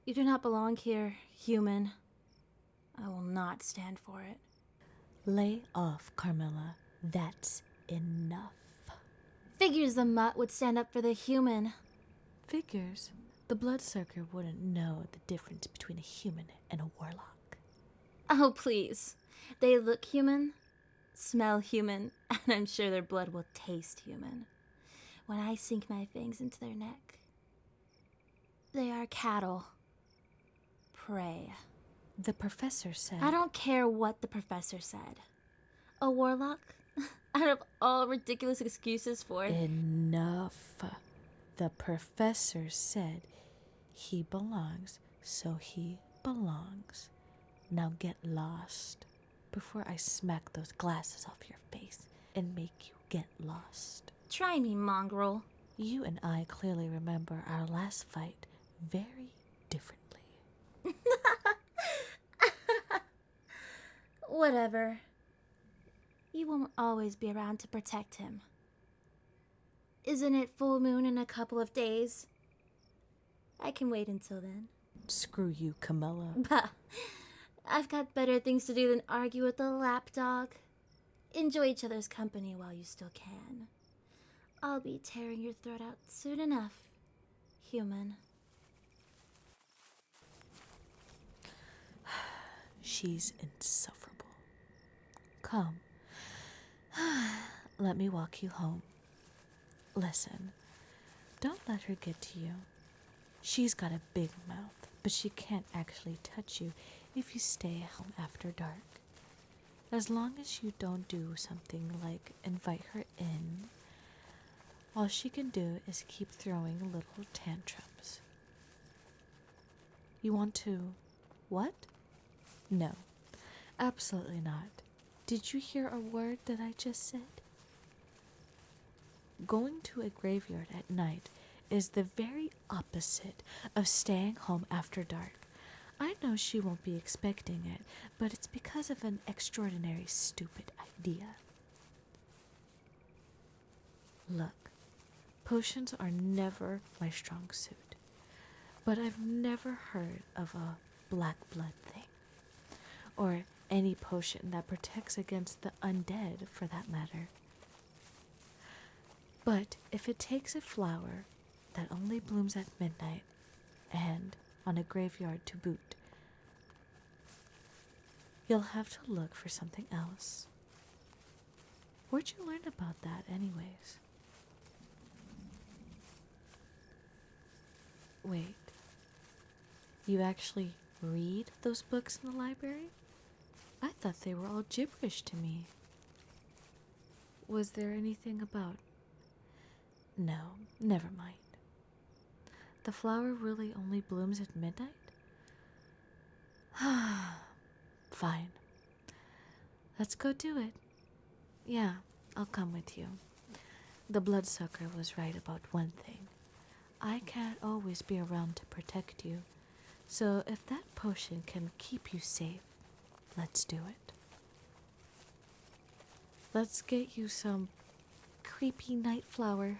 You do not belong here, human. I will not stand for it. Lay off, Carmela. That's enough. Figures the mutt would stand up for the human. Figures? The bloodsucker wouldn't know the difference between a human and a warlock. Oh, please. They look human, smell human, and I'm sure their blood will taste human. When I sink my fangs into their neck, they are cattle. Prey. The professor said... I don't care what the professor said. A warlock? Out of all ridiculous excuses for... Enough. The professor said he belongs, so he belongs. Now get lost before I smack those glasses off your face and make you get lost. Try me, mongrel. You and I clearly remember our last fight very differently. Whatever. You won't always be around to protect him. Isn't it full moon in a couple of days? I can wait until then. Screw you, Carmela. Bah, I've got better things to do than argue with a lapdog. Enjoy each other's company while you still can. I'll be tearing your throat out soon enough, human. She's insufferable. Come. Let me walk you home. Listen, don't let her get to you. She's got a big mouth, but she can't actually touch you if you stay home after dark. As long as you don't do something like invite her in, all she can do is keep throwing little tantrums. You want to... what? No, absolutely not. Did you hear a word that I just said? Going to a graveyard at night is the very opposite of staying home after dark. I know she won't be expecting it, but it's because of an extraordinary stupid idea. Look, potions are never my strong suit, but I've never heard of a black blood thing, or any potion that protects against the undead for that matter. But if it takes a flower that only blooms at midnight, and on a graveyard to boot, you'll have to look for something else. Where'd you learn about that anyways? Wait, you actually read those books in the library? I thought they were all gibberish to me. Was there anything about... No, never mind. The flower really only blooms at midnight? Fine. Let's go do it. Yeah, I'll come with you. The bloodsucker was right about one thing. I can't always be around to protect you. So if that potion can keep you safe, let's do it. Let's get you some creepy night flower.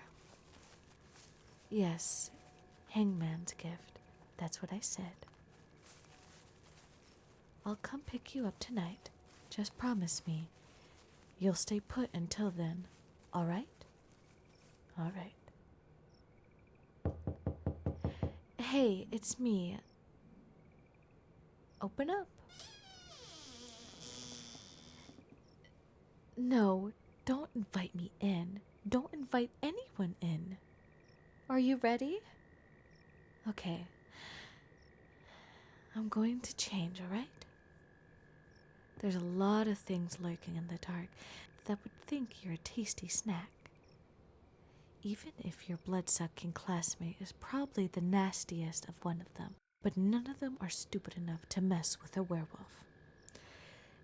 Yes, hangman's gift. That's what I said. I'll come pick you up tonight. Just promise me. You'll stay put until then. All right? All right. Hey, it's me. Open up. No, don't invite me in. Don't invite anyone in. Are you ready? Okay. I'm going to change, all right? There's a lot of things lurking in the dark that would think you're a tasty snack. Even if your blood-sucking classmate is probably the nastiest of one of them, but none of them are stupid enough to mess with a werewolf.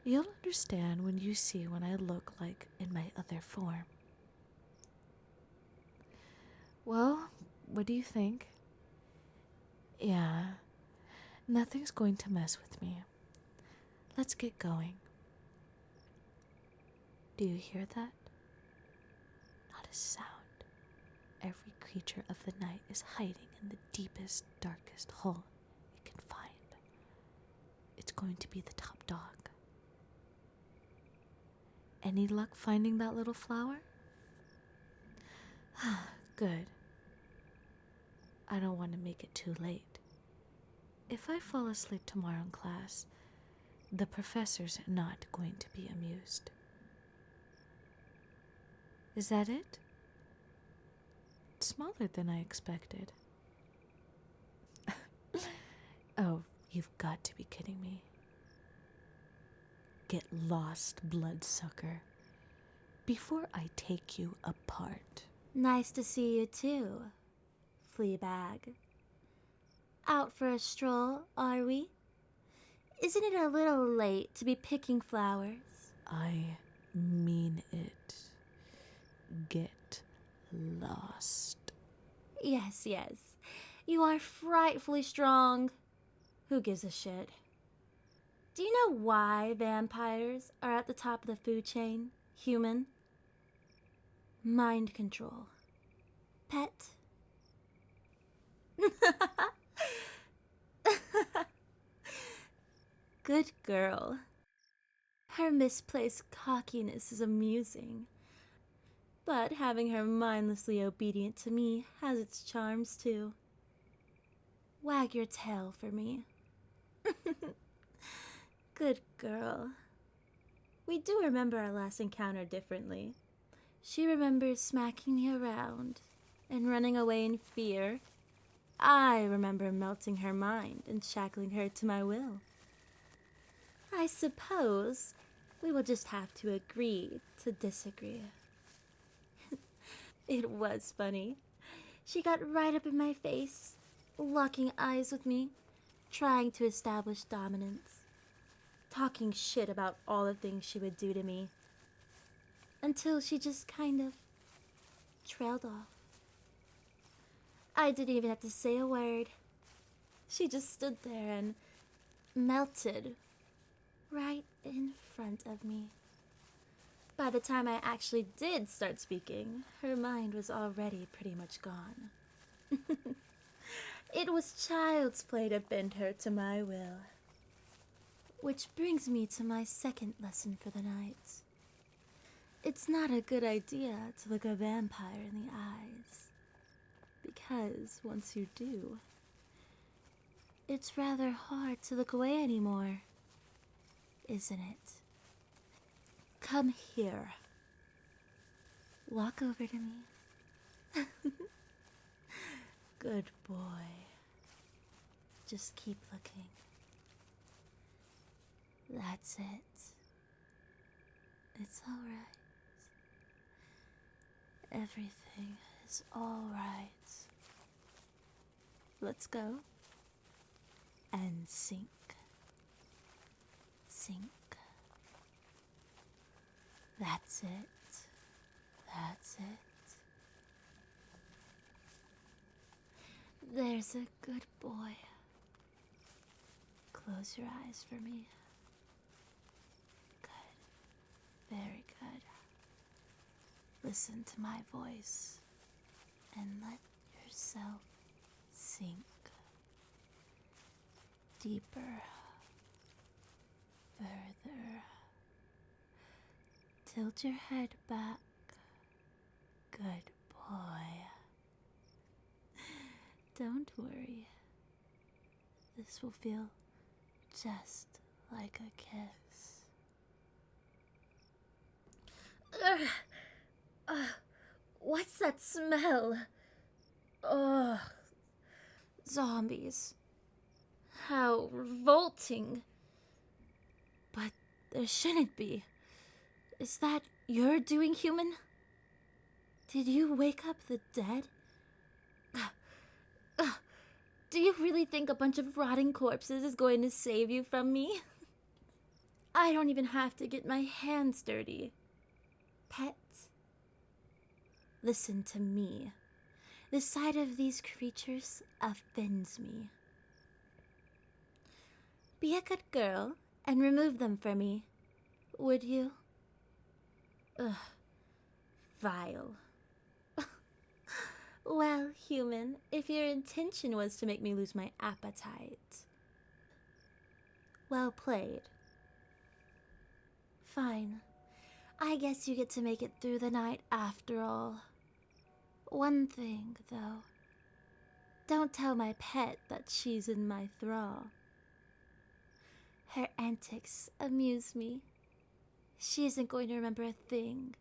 You'll understand when you see what I look like in my other form. Well, what do you think? Yeah, nothing's going to mess with me. Let's get going. Do you hear that? Not a sound. Every creature of the night is hiding in the deepest, darkest hole it can going to be the top dog. Any luck finding that little flower? Good. I don't want to make it too late. If I fall asleep tomorrow in class, the professor's not going to be amused. Is that it? It's smaller than I expected. Oh, you've got to be kidding me. Get lost, bloodsucker, before I take you apart. Nice to see you too, Fleabag. Out for a stroll, are we? Isn't it a little late to be picking flowers? I mean it. Get lost. Yes, yes. You are frightfully strong. Who gives a shit? Do you know why vampires are at the top of the food chain, human? Mind control. Pet. Good girl. Her misplaced cockiness is amusing, but having her mindlessly obedient to me has its charms too. Wag your tail for me. Good girl. We do remember our last encounter differently. She remembers smacking me around and running away in fear. I remember melting her mind and shackling her to my will. I suppose we will just have to agree to disagree. It was funny. She got right up in my face, locking eyes with me, trying to establish dominance, talking shit about all the things she would do to me, until she just kind of trailed off. I didn't even have to say a word. She just stood there and melted right in front of me. By the time I actually did start speaking, her mind was already pretty much gone. It was child's play to bend her to my will. Which brings me to my second lesson for the night. It's not a good idea to look a vampire in the eyes, because once you do, it's rather hard to look away anymore, isn't it? Come here. Walk over to me. Good boy. Just keep looking. That's it. It's all right. Everything is all right. Let's go. And sink. Sink. That's it. That's it. There's a good boy. Close your eyes for me. Good. Very good. Listen to my voice and let yourself sink. Deeper. Further. Tilt your head back. Good boy. Don't worry. This will feel just like a kiss. What's that smell? Ugh. Zombies. How revolting. But there shouldn't be. Is that your doing, human? Did you wake up the dead? Do you really think a bunch of rotting corpses is going to save you from me? I don't even have to get my hands dirty. Pet, listen to me. The sight of these creatures offends me. Be a good girl and remove them for me, would you? Ugh, vile. Well, human, if your intention was to make me lose my appetite, Well played. Fine. I guess you get to make it through the night after all. One thing, though. Don't tell my pet that she's in my thrall. Her antics amuse me. She isn't going to remember a thing.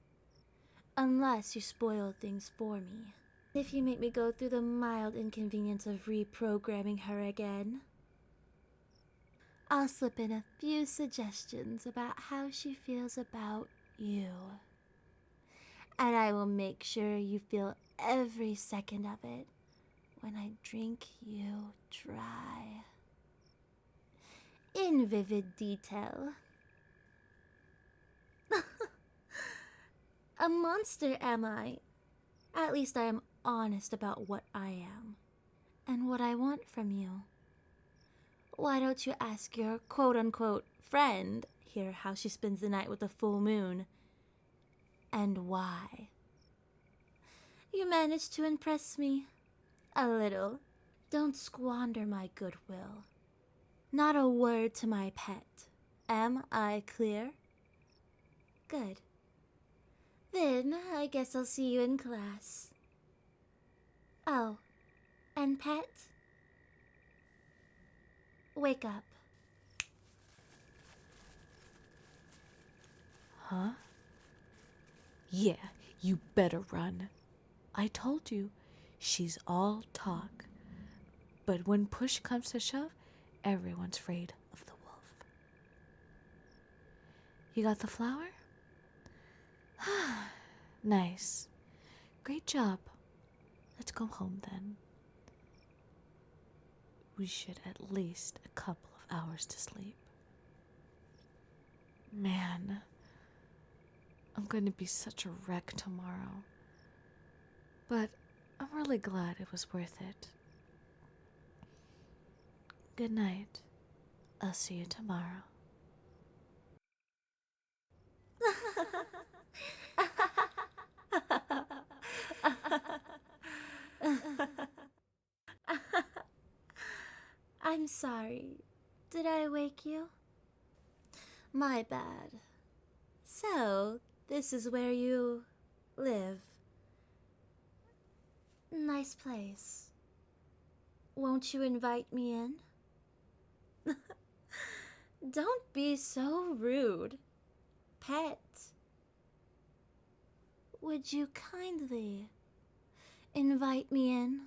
Unless you spoil things for me. If you make me go through the mild inconvenience of reprogramming her again, I'll slip in a few suggestions about how she feels about you. And I will make sure you feel every second of it when I drink you dry. In vivid detail. A monster, am I? At least I am honest about what I am and what I want from you. Why don't you ask your quote-unquote friend here how she spends the night with the full moon? And why? You managed to impress me. A little. Don't squander my goodwill. Not a word to my pet. Am I clear? Good. Then I guess I'll see you in class. Oh, and pet? Wake up. Huh? Yeah, you better run. I told you, she's all talk. But when push comes to shove, everyone's afraid of the wolf. You got the flower? Nice. Great job. Let's go home then. We should at least a couple of hours to sleep. Man, I'm going to be such a wreck tomorrow. But I'm really glad it was worth it. Good night. I'll see you tomorrow. I'm sorry. Did I wake you? My bad. So, this is where you live. Nice place. Won't you invite me in? Don't be so rude. Pet. Would you kindly invite me in?